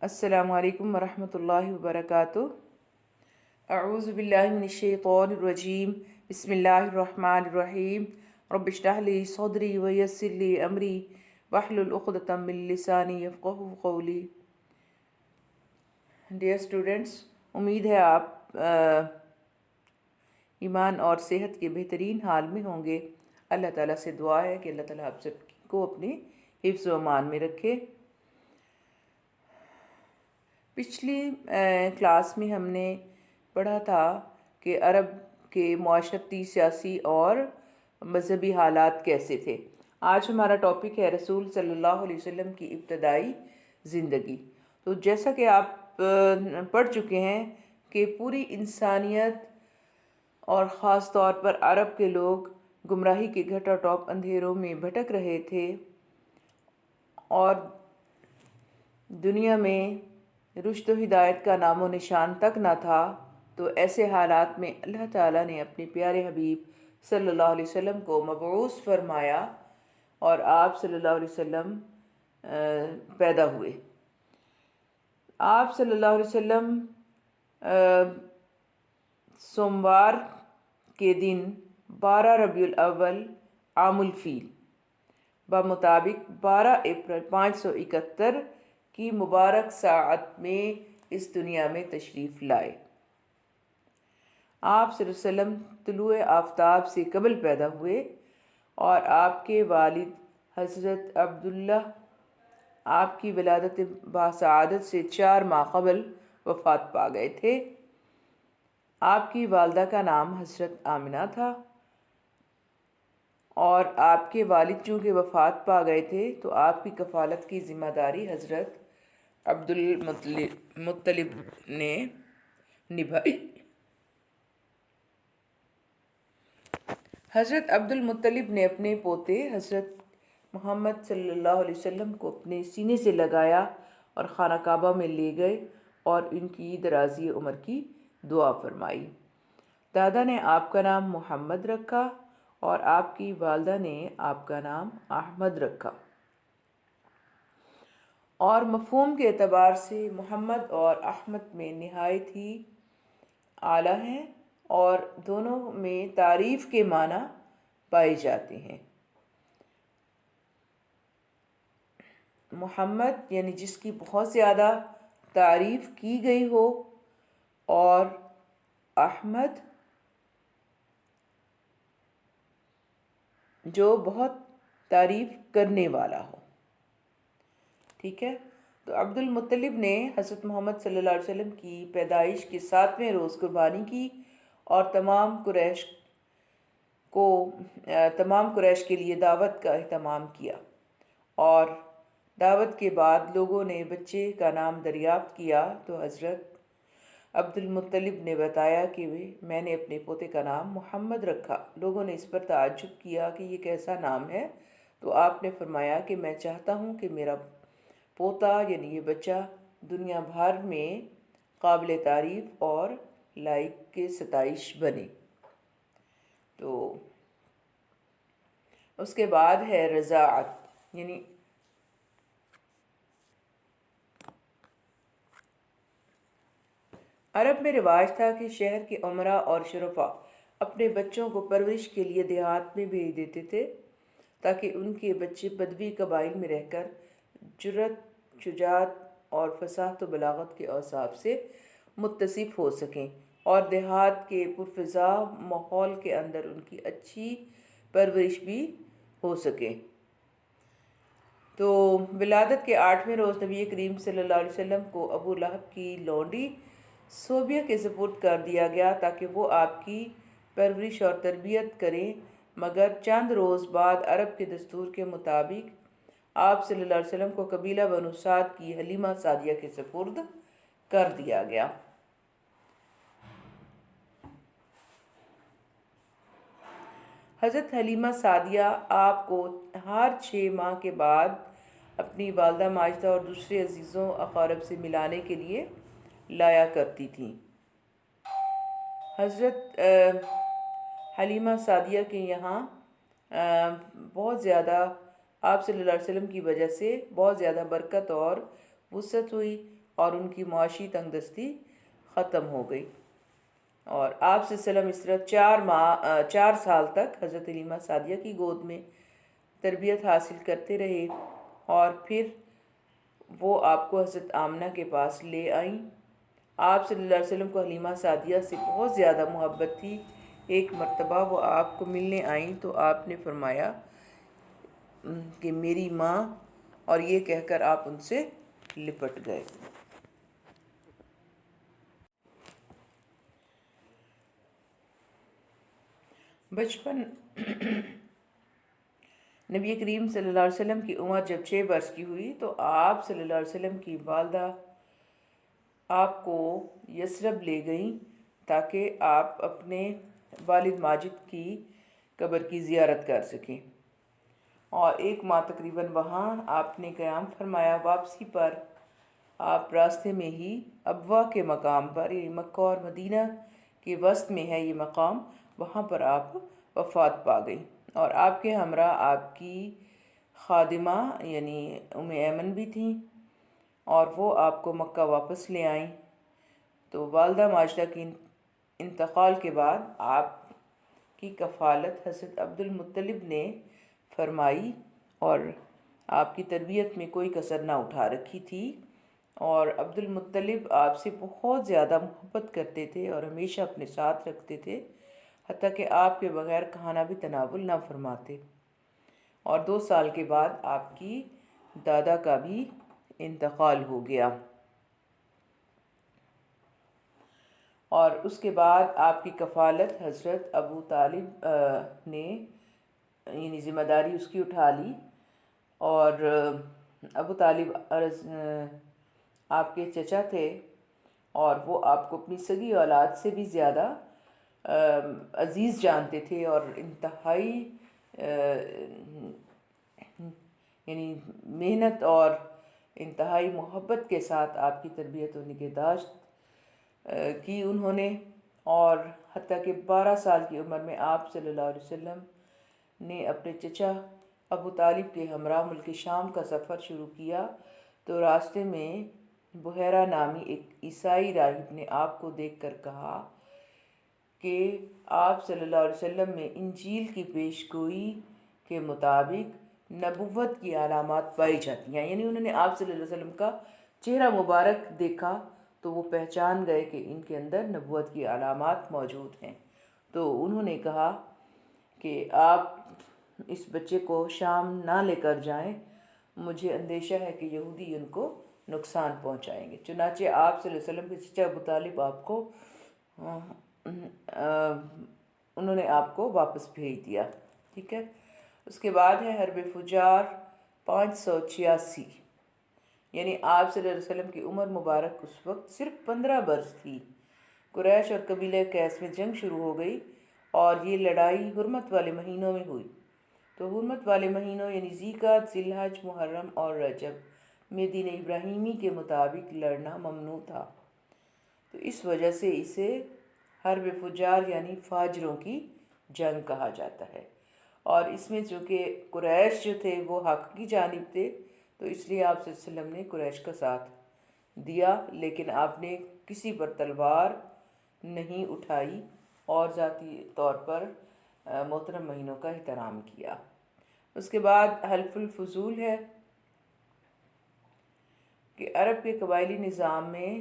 السلام علیکم ورحمۃ اللہ وبرکاتہ۔ اعوذ باللہ من الشیطان الرجیم، بسم اللہ الرحمن الرحیم۔ رب اشرح لی صدری ویسر لی امری واحلل عقدۃ من لسانی یفقہوا قولی۔ ڈیئر اسٹوڈنٹس، امید ہے آپ ایمان اور صحت کے بہترین حال میں ہوں گے۔ اللہ تعالیٰ سے دعا ہے کہ اللہ تعالیٰ آپ سب کو اپنے حفظ و امان میں رکھے۔ پچھلی کلاس میں ہم نے پڑھا تھا کہ عرب کے معاشرتی، سیاسی اور مذہبی حالات کیسے تھے۔ آج ہمارا ٹاپک ہے رسول صلی اللہ علیہ وسلم کی ابتدائی زندگی۔ تو جیسا کہ آپ پڑھ چکے ہیں کہ پوری انسانیت اور خاص طور پر عرب کے لوگ گمراہی کے گھٹا ٹوپ اندھیروں میں بھٹک رہے تھے اور دنیا میں رشد و ہدایت کا نام و نشان تک نہ تھا۔ تو ایسے حالات میں اللہ تعالیٰ نے اپنے پیارے حبیب صلی اللہ علیہ وسلم کو مبعوث فرمایا اور آپ صلی اللہ علیہ وسلم پیدا ہوئے۔ آپ صلی اللہ علیہ وسلم سوموار کے دن 12 ربیع الاول عام الفیل بمطابق 12 اپریل 571 کی مبارک ساعت میں اس دنیا میں تشریف لائے۔ آپ صلی اللہ علیہ وسلم طلوع آفتاب سے قبل پیدا ہوئے اور آپ کے والد حضرت عبداللہ آپ کی ولادت باسعادت سے 4 ماہ قبل وفات پا گئے تھے۔ آپ کی والدہ کا نام حضرت آمنہ تھا اور آپ کے والد چونکہ وفات پا گئے تھے تو آپ کی کفالت کی ذمہ داری حضرت عبد المطلب نے نبھائی۔ حضرت عبد المطلب نے اپنے پوتے حضرت محمد صلی اللہ علیہ وسلم کو اپنے سینے سے لگایا اور خانہ کعبہ میں لے گئے اور ان کی درازی عمر کی دعا فرمائی۔ دادا نے آپ کا نام محمد رکھا اور آپ کی والدہ نے آپ کا نام احمد رکھا، اور مفہوم کے اعتبار سے محمد اور احمد میں نہایت ہی اعلیٰ ہیں اور دونوں میں تعریف کے معنی پائے جاتے ہیں۔ محمد یعنی جس کی بہت زیادہ تعریف کی گئی ہو، اور احمد جو بہت تعریف کرنے والا ہو۔ ٹھیک ہے، تو عبد المطلب نے حضرت محمد صلی اللہ علیہ وسلم کی پیدائش کے 7ویں روز قربانی کی اور تمام قریش کے لیے دعوت کا اہتمام کیا، اور دعوت کے بعد لوگوں نے بچے کا نام دریافت کیا تو حضرت عبد المطلب نے بتایا کہ میں نے اپنے پوتے کا نام محمد رکھا۔ لوگوں نے اس پر تعجب کیا کہ یہ کیسا نام ہے، تو آپ نے فرمایا کہ میں چاہتا ہوں کہ میرا پوتا یعنی یہ بچہ دنیا بھر میں قابل تعریف اور لائق کے ستائش بنے۔ تو اس کے بعد ہے رضاعت، یعنی عرب میں رواج تھا کہ شہر کے امراء اور شرفاء اپنے بچوں کو پرورش کے لیے دیہات میں بھیج دیتے تھے تاکہ ان کے بچے بدوی قبائل میں رہ کر جرأت، شجاعت اور فصاحت و بلاغت کے اوصاف سے متصف ہو سکیں اور دیہات کے پرفضا ماحول کے اندر ان کی اچھی پرورش بھی ہو سکے۔ تو ولادت کے 8ویں روز نبی کریم صلی اللہ علیہ وسلم کو ابو لہب کی لونڈی صوبیہ کے سپرد کر دیا گیا تاکہ وہ آپ کی پرورش اور تربیت کریں، مگر چند روز بعد عرب کے دستور کے مطابق آپ صلی اللہ علیہ وسلم کو قبیلہ بنو سعد کی حلیمہ سعدیہ کے سپرد کر دیا گیا۔ حضرت حلیمہ سعدیہ آپ کو ہر 6 ماہ کے بعد اپنی والدہ ماجدہ اور دوسرے عزیزوں اقارب سے ملانے کے لیے لایا کرتی تھیں۔ حضرت حلیمہ سعدیہ کے یہاں بہت زیادہ آپ صلی اللہ علیہ وسلم کی وجہ سے بہت زیادہ برکت اور وسعت ہوئی، اور ان کی معاشی تنگ دستی ختم ہو گئی۔ اور آپ صلی اللہ علیہ وسلم اس طرح 4 سال تک حضرت حلیمہ سعدیہ کی گود میں تربیت حاصل کرتے رہے، اور پھر وہ آپ کو حضرت آمنہ کے پاس لے آئیں۔ آپ صلی اللہ علیہ وسلم کو حلیمہ سعدیہ سے بہت زیادہ محبت تھی۔ ایک مرتبہ وہ آپ کو ملنے آئیں تو آپ نے فرمایا کہ میری ماں، اور یہ کہہ کر آپ ان سے لپٹ گئے۔ بچپن نبی کریم صلی اللہ علیہ وسلم کی عمر جب 6 برس کی ہوئی تو آپ صلی اللہ علیہ وسلم کی والدہ آپ کو یثرب لے گئیں تاکہ آپ اپنے والد ماجد کی قبر کی زیارت کر سکیں، اور 1 ماہ تقریباً وہاں آپ نے قیام فرمایا۔ واپسی پر آپ راستے میں ہی ابوا کے مقام پر، یعنی مکہ اور مدینہ کے وسط میں ہے یہ مقام، وہاں پر آپ وفات پا گئیں، اور آپ کے ہمراہ آپ کی خادمہ یعنی ام ایمن بھی تھیں، اور وہ آپ کو مکہ واپس لے آئیں۔ تو والدہ ماجدہ کی انتقال کے بعد آپ کی کفالت حضرت عبد المطلب نے فرمائی، اور آپ کی تربیت میں کوئی کسر نہ اٹھا رکھی تھی، اور عبد المطلب آپ سے بہت زیادہ محبت کرتے تھے اور ہمیشہ اپنے ساتھ رکھتے تھے، حتیٰ کہ آپ کے بغیر کھانا بھی تناول نہ فرماتے۔ اور 2 سال کے بعد آپ کی دادا کا بھی انتقال ہو گیا، اور اس کے بعد آپ کی کفالت حضرت ابو طالب نے یعنی ذمہ داری اس کی اٹھا لی، اور ابو طالب آپ کے چچا تھے، اور وہ آپ کو اپنی سگی اولاد سے بھی زیادہ عزیز جانتے تھے، اور انتہائی یعنی محنت اور انتہائی محبت کے ساتھ آپ کی تربیت و نگہداشت کی انہوں نے، اور حتیٰ کہ 12 سال کی عمر میں آپ صلی اللہ علیہ وسلم نے اپنے چچا ابو طالب کے ہمراہ ملک شام کا سفر شروع کیا، تو راستے میں بحیرہ نامی ایک عیسائی راہب نے آپ کو دیکھ کر کہا کہ آپ صلی اللہ علیہ وسلم میں انجیل کی پیش گوئی کے مطابق نبوت کی علامات پائی جاتی ہیں، یعنی انہوں نے آپ صلی اللہ علیہ وسلم کا چہرہ مبارک دیکھا تو وہ پہچان گئے کہ ان کے اندر نبوت کی علامات موجود ہیں۔ تو انہوں نے کہا کہ آپ اس بچے کو شام نہ لے کر جائیں، مجھے اندیشہ ہے کہ یہودی ان کو نقصان پہنچائیں گے۔ چنانچہ آپ صلی اللہ علیہ وسلم کے چچا ابو طالب آپ کو انہوں نے آپ کو واپس بھیج دیا، ٹھیک ہے۔ اس کے بعد ہے حرب فجار 586، یعنی آپ صلی اللہ علیہ وسلم کی عمر مبارک اس وقت صرف 15 برس تھی۔ قریش اور قبیلہ قیس میں جنگ شروع ہو گئی، اور یہ لڑائی حرمت والے مہینوں میں ہوئی۔ تو حرمت والے مہینوں یعنی ذیقعد، ذی الحج، محرم اور رجب میں دین ابراہیمی کے مطابق لڑنا ممنوع تھا، تو اس وجہ سے اسے حرب فجار یعنی فاجروں کی جنگ کہا جاتا ہے۔ اور اس میں چونکہ قریش جو تھے وہ حق کی جانب تھے، تو اس لیے آپ صلی اللہ علیہ وسلم نے قریش کا ساتھ دیا، لیکن آپ نے کسی پر تلوار نہیں اٹھائی اور ذاتی طور پر محترم مہینوں کا احترام کیا۔ اس کے بعد حلف الفضول ہے کہ عرب کے قبائلی نظام میں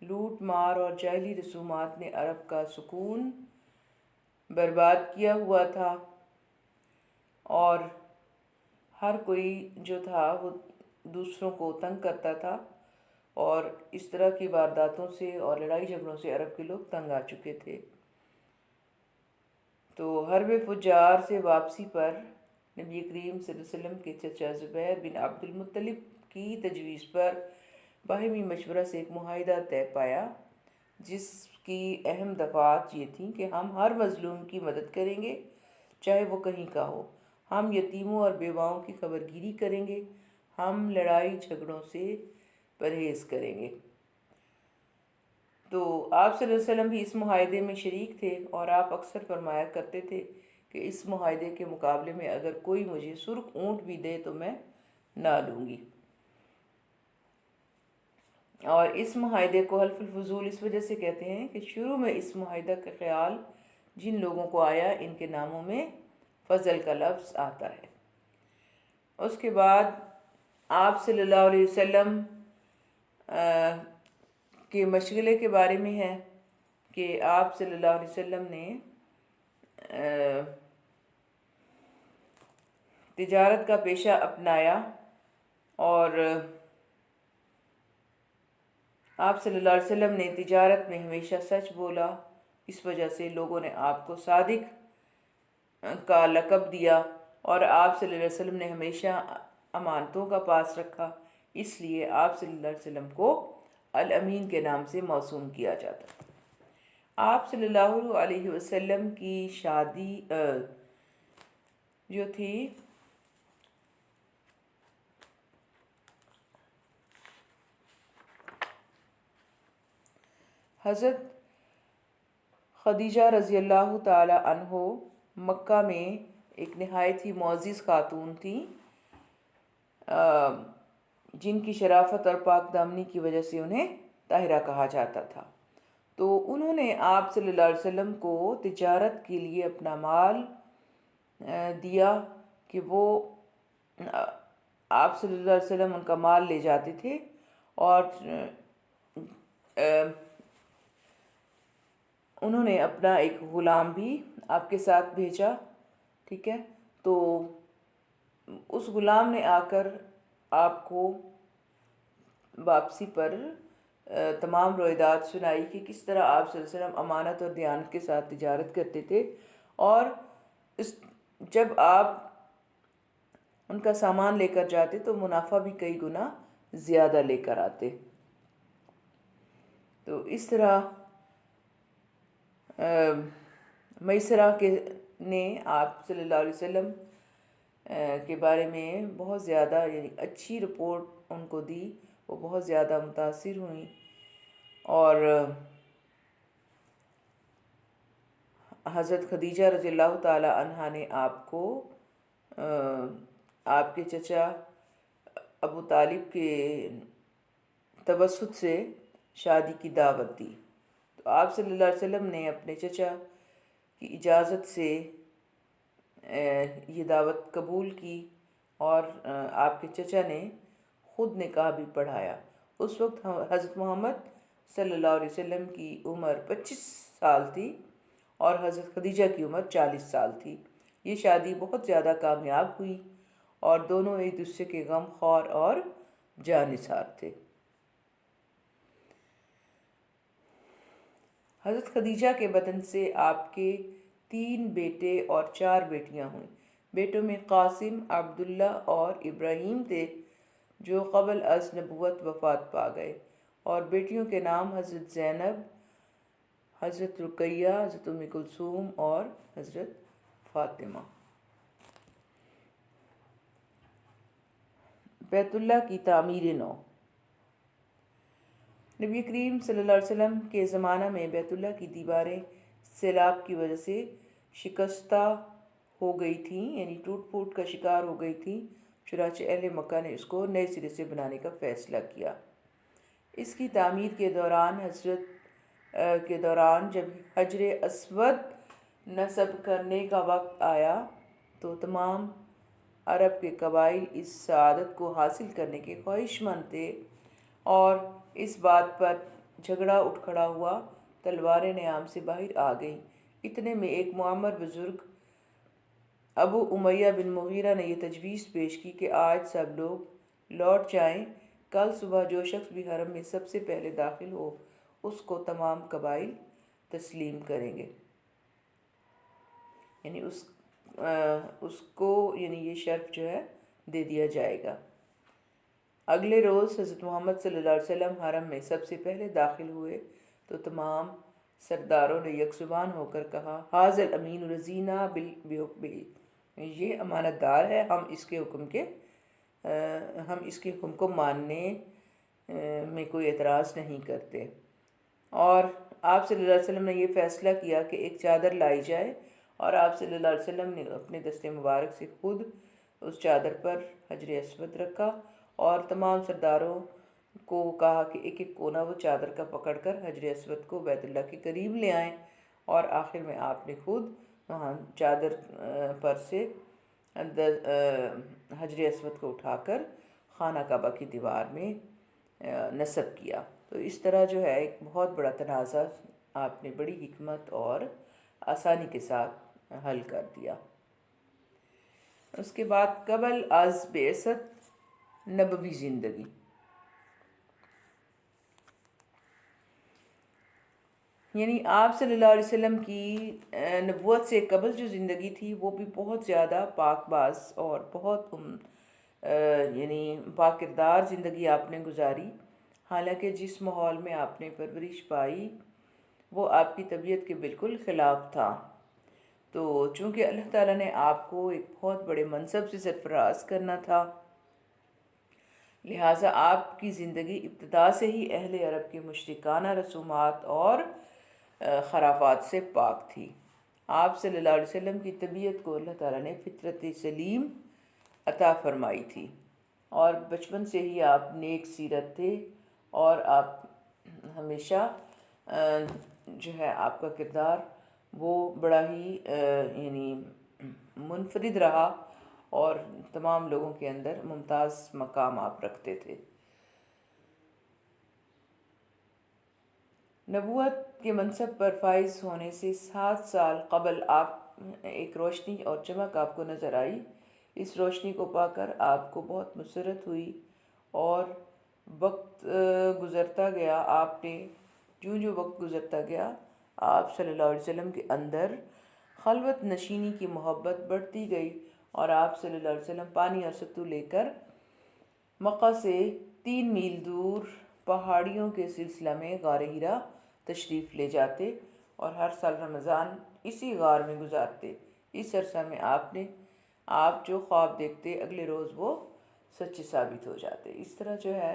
لوٹ مار اور جاہلی رسومات نے عرب کا سکون برباد کیا ہوا تھا، اور ہر کوئی جو تھا وہ دوسروں کو تنگ کرتا تھا، اور اس طرح کی وارداتوں سے اور لڑائی جھگڑوں سے عرب کے لوگ تنگ آ چکے تھے۔ تو حرب فجار سے واپسی پر نبی کریم صلی اللہ علیہ وسلم کے چچا زبیر بن عبد المطلب کی تجویز پر باہمی مشورہ سے ایک معاہدہ طے پایا، جس کی اہم دفعات یہ تھیں کہ ہم ہر مظلوم کی مدد کریں گے، چاہے وہ کہیں کا ہو، ہم یتیموں اور بیواؤں کی خبر گیری کریں گے، ہم لڑائی جھگڑوں سے پرہیز کریں گے۔ تو آپ صلی اللہ علیہ وسلم بھی اس معاہدے میں شریک تھے، اور آپ اکثر فرمایا کرتے تھے کہ اس معاہدے کے مقابلے میں اگر کوئی مجھے سرخ اونٹ بھی دے تو میں نہ لوں گی۔ اور اس معاہدے کو حلف الفضول اس وجہ سے کہتے ہیں کہ شروع میں اس معاہدہ کا خیال جن لوگوں کو آیا ان کے ناموں میں فضل کا لفظ آتا ہے۔ اس کے بعد آپ صلی اللہ علیہ وسلم کے مشغلے کے بارے میں ہے کہ آپ صلی اللہ علیہ وسلم نے تجارت کا پیشہ اپنایا، اور آپ صلی اللہ علیہ وسلم نے تجارت میں ہمیشہ سچ بولا، اس وجہ سے لوگوں نے آپ کو صادق کا لقب دیا، اور آپ صلی اللہ علیہ وسلم نے ہمیشہ امانتوں کا پاس رکھا، اس لیے آپ صلی اللہ علیہ وسلم کو الامین کے نام سے موسوم کیا جاتا ہے۔ آپ صلی اللہ علیہ وسلم کی شادی جو تھی حضرت خدیجہ رضی اللہ تعالی عنہ مکہ میں ایک نہایت ہی معزز خاتون تھیں، جن کی شرافت اور پاک دامنی کی وجہ سے انہیں طاہرہ کہا جاتا تھا۔ تو انہوں نے آپ صلی اللہ علیہ وسلم کو تجارت کے لیے اپنا مال دیا کہ وہ آپ صلی اللہ علیہ وسلم ان کا مال لے جاتے تھے، اور انہوں نے اپنا ایک غلام بھی آپ کے ساتھ بھیجا، ٹھیک ہے۔ تو اس غلام نے آ کر آپ کو واپسی پر تمام روایات سنائی کہ کس طرح آپ صلی اللہ علیہ وسلم امانت اور دیانت کے ساتھ تجارت کرتے تھے، اور جب آپ ان کا سامان لے کر جاتے تو منافع بھی کئی گنا زیادہ لے کر آتے۔ تو اس طرح میسرہ نے آپ صلی اللہ علیہ وسلم کے بارے میں بہت زیادہ یعنی اچھی رپورٹ ان کو دی، وہ بہت زیادہ متاثر ہوئیں، اور حضرت خدیجہ رضی اللہ تعالی عنہا نے آپ کو آپ کے چچا ابو طالب کے توسط سے شادی کی دعوت دی۔ تو آپ صلی اللہ علیہ وسلم نے اپنے چچا کی اجازت سے یہ دعوت قبول کی، اور آپ کے چچا نے خود نکاح بھی پڑھایا۔ اس وقت حضرت محمد صلی اللہ علیہ وسلم کی عمر 25 سال تھی، اور حضرت خدیجہ کی عمر 40 سال تھی۔ یہ شادی بہت زیادہ کامیاب ہوئی، اور دونوں ایک دوسرے کے غم خوار اور جانثار تھے۔ حضرت خدیجہ کے بدن سے آپ کے 3 بیٹے اور 4 بیٹیاں ہوئیں۔ بیٹوں میں قاسم، عبداللہ اور ابراہیم تھے، جو قبل از نبوت وفات پا گئے، اور بیٹیوں کے نام حضرت زینب، حضرت رقیہ، حضرت ام کلثوم اور حضرت فاطمہ۔ بیت اللہ کی تعمیر نو۔ نبی کریم صلی اللہ علیہ وسلم کے زمانہ میں بیت اللہ کی دیواریں سیلاب کی وجہ سے شکستہ ہو گئی تھیں، یعنی ٹوٹ پھوٹ کا شکار ہو گئی تھیں، چنانچہ اہل مکہ نے اس کو نئے سرے سے بنانے کا فیصلہ کیا۔ اس کی تعمیر کے دوران جب حجر اسود نصب کرنے کا وقت آیا تو تمام عرب کے قبائل اس سعادت کو حاصل کرنے کے خواہش مند تھے، اور اس بات پر جھگڑا اٹھ کھڑا ہوا، تلواریں نیام سے باہر آ گئیں۔ اتنے میں ایک معمر بزرگ ابو امیہ بن مغیرہ نے یہ تجویز پیش کی کہ آج سب لوگ لوٹ جائیں، کل صبح جو شخص بھی حرم میں سب سے پہلے داخل ہو اس کو تمام قبائل تسلیم کریں گے، یعنی اس کو یہ شرف جو ہے دے دیا جائے گا۔ اگلے روز حضرت محمد صلی اللہ علیہ وسلم حرم میں سب سے پہلے داخل ہوئے تو تمام سرداروں نے یک زبان ہو کر کہا، ھذا الامین رضینا بحکمہ، یہ امانت دار ہے، ہم اس کے حکم کو ماننے میں کوئی اعتراض نہیں کرتے۔ اور آپ صلی اللہ علیہ وسلم نے یہ فیصلہ کیا کہ ایک چادر لائی جائے، اور آپ صلی اللہ علیہ وسلم نے اپنے دست مبارک سے خود اس چادر پر حجر اسود رکھا، اور تمام سرداروں کو کہا کہ ایک ایک کونا وہ چادر کا پکڑ کر حجر اسود کو بیت اللہ کے قریب لے آئیں، اور آخر میں آپ نے خود وہاں چادر پر سے حجر اسود کو اٹھا کر خانہ کعبہ کی دیوار میں نصب کیا۔ تو اس طرح جو ہے ایک بہت بڑا تنازع آپ نے بڑی حکمت اور آسانی کے ساتھ حل کر دیا۔ اس کے بعد قبل از بعثت نبوی زندگی۔ یعنی آپ صلی اللہ علیہ وسلم کی نبوت سے قبل جو زندگی تھی وہ بھی بہت زیادہ پاک باز اور بہت یعنی پاک کردار زندگی آپ نے گزاری، حالانکہ جس ماحول میں آپ نے پرورش پائی وہ آپ کی طبیعت کے بالکل خلاف تھا۔ تو چونکہ اللہ تعالیٰ نے آپ کو ایک بہت بڑے منصب سے سرفراز کرنا تھا، لہٰذا آپ کی زندگی ابتدا سے ہی اہل عرب کے مشرکانہ رسومات اور خرافات سے پاک تھی۔ آپ صلی اللہ علیہ وسلم کی طبیعت کو اللہ تعالیٰ نے فطرت سلیم عطا فرمائی تھی، اور بچپن سے ہی آپ نیک سیرت تھے، اور آپ ہمیشہ جو ہے آپ کا کردار وہ بڑا ہی یعنی منفرد رہا، اور تمام لوگوں کے اندر ممتاز مقام آپ رکھتے تھے۔ نبوت کے منصب پر فائز ہونے سے 7 سال قبل آپ ایک روشنی اور چمک آپ کو نظر آئی۔ اس روشنی کو پا کر آپ کو بہت مسرت ہوئی، اور وقت گزرتا گیا، آپ نے جو وقت گزرتا گیا آپ صلی اللہ علیہ وسلم کے اندر خلوت نشینی کی محبت بڑھتی گئی، اور آپ صلی اللہ علیہ وسلم پانی اور ستو لے کر مکہ سے 3 میل دور پہاڑیوں کے سلسلہ میں غار ہرا تشریف لے جاتے، اور ہر سال رمضان اسی غار میں گزارتے۔ اس عرصہ میں آپ جو خواب دیکھتے اگلے روز وہ سچے ثابت ہو جاتے۔ اس طرح جو ہے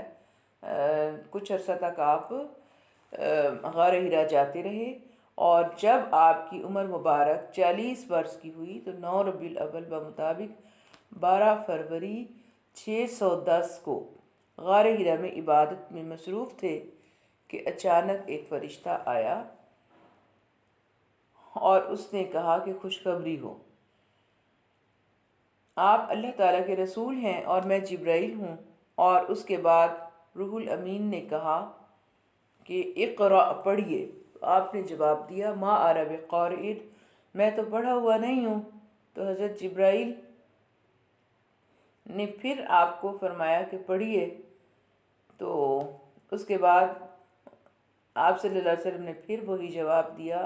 کچھ عرصہ تک آپ غار ہرا جاتے رہے، اور جب آپ کی عمر مبارک 40 برس کی ہوئی تو 9 ربیع الاول بمطابق 12 فروری 610 کو غار ہرا میں عبادت میں مصروف تھے کہ اچانک ایک فرشتہ آیا اور اس نے کہا کہ خوشخبری ہو، آپ اللہ تعالیٰ کے رسول ہیں اور میں جبرائیل ہوں۔ اور اس کے بعد روح الامین نے کہا کہ اقرأ، پڑھیے۔ آپ نے جواب دیا ما انا بقارئ، میں تو پڑھا ہوا نہیں ہوں۔ تو حضرت جبرائیل نے پھر آپ کو فرمایا کہ پڑھیے۔ تو اس کے بعد آپ صلی اللہ علیہ وسلم نے پھر وہی جواب دیا،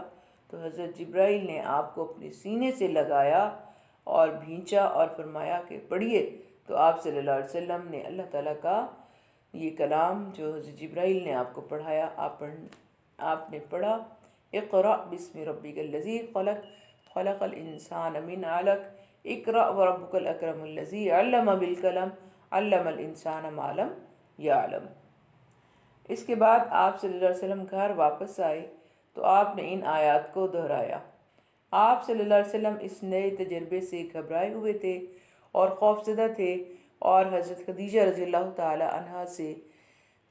تو حضرت جبرائیل نے آپ کو اپنے سینے سے لگایا اور بھینچا اور فرمایا کہ پڑھیے۔ تو آپ صلی اللہ علیہ وسلم نے اللہ تعالیٰ کا یہ کلام جو حضرت جبرائیل نے آپ کو پڑھایا، آپ نے پڑھا اقرأ بسم ربک الذی خلق، خلق الانسان من علق، اقرأ وربک الاکرم الذی علم بالقلم، علم الانسان ما لم یعلم۔ اس کے بعد آپ صلی اللہ علیہ وسلم گھر واپس آئے تو آپ نے ان آیات کو دہرایا۔ آپ صلی اللہ علیہ وسلم اس نئے تجربے سے گھبرائے ہوئے تھے اور خوفزدہ تھے، اور حضرت خدیجہ رضی اللہ تعالی عنہا سے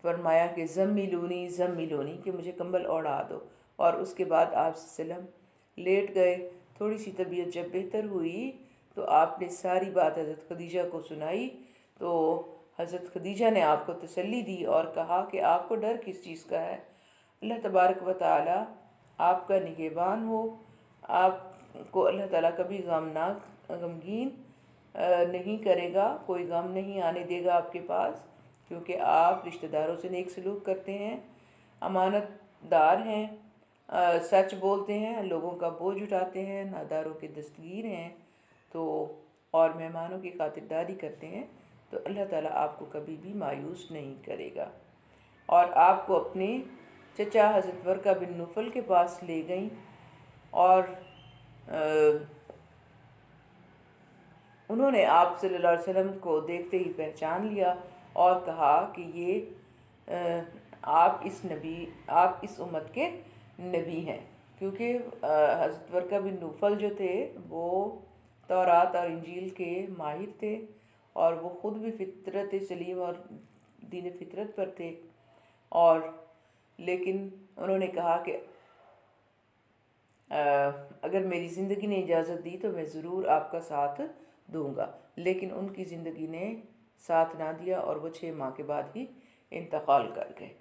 فرمایا کہ زملونی زملونی، کہ مجھے کمبل اوڑھا دو، اور اس کے بعد آپ صلی اللہ علیہ وسلم لیٹ گئے۔ تھوڑی سی طبیعت جب بہتر ہوئی تو آپ نے ساری بات حضرت خدیجہ کو سنائی، تو حضرت خدیجہ نے آپ کو تسلی دی اور کہا کہ آپ کو ڈر کس چیز کا ہے، اللہ تبارک و تعالی آپ کا نگہبان ہو، آپ کو اللہ تعالیٰ کبھی غمگین نہیں کرے گا، کوئی غم نہیں آنے دے گا آپ کے پاس، کیونکہ آپ رشتہ داروں سے نیک سلوک کرتے ہیں، امانت دار ہیں، سچ بولتے ہیں، لوگوں کا بوجھ اٹھاتے ہیں، ناداروں کے دستگیر ہیں، تو اور مہمانوں کی خاطرداری کرتے ہیں، تو اللہ تعالیٰ آپ کو کبھی بھی مایوس نہیں کرے گا۔ اور آپ کو اپنے چچا حضرت ورقہ بن نوفل کے پاس لے گئیں، اور انہوں نے آپ صلی اللہ علیہ وسلم کو دیکھتے ہی پہچان لیا اور کہا کہ یہ آپ اس امت کے نبی ہیں، کیونکہ حضرت ورقہ بن نوفل جو تھے وہ تورات اور انجیل کے ماہر تھے، اور وہ خود بھی فطرت سلیم اور دین فطرت پر تھے، اور لیکن انہوں نے کہا کہ اگر میری زندگی نے اجازت دی تو میں ضرور آپ کا ساتھ دوں گا، لیکن ان کی زندگی نے ساتھ نہ دیا اور وہ 6 ماہ کے بعد ہی انتقال کر گئے۔